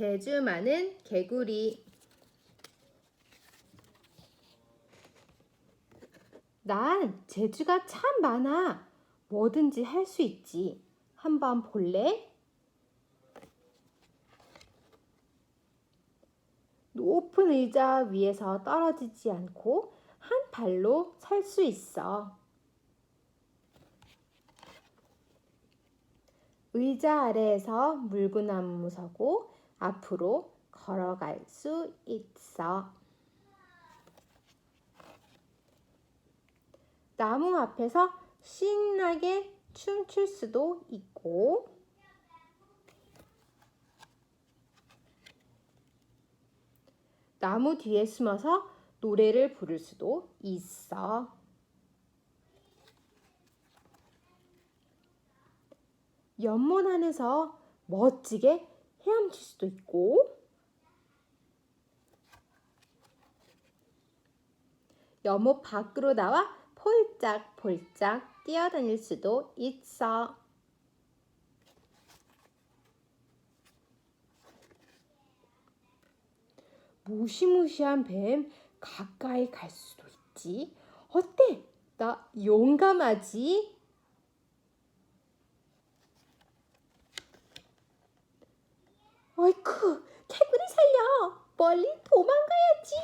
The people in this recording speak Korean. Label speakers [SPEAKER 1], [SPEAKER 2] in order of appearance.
[SPEAKER 1] 재주 많은 개구리. 난 재주가 참 많아. 뭐든지 할 수 있지. 한번 볼래? 높은 의자 위에서 떨어지지 않고 한 발로 설 수 있어. 의자 아래에서 물구나무 서고 앞으로 걸어갈 수 있어. 나무 앞에서 신나게 춤출 수도 있고, 나무 뒤에 숨어서 노래를 부를 수도 있어. 연못 안에서 멋지게 헤엄칠 수도 있고, 연못 밖으로 나와 폴짝폴짝 뛰어다닐 수도 있어. 무시무시한 뱀 가까이 갈 수도 있지. 어때? 나 용감하지? 어이쿠, 개구리 살려. 멀리 도망가야지.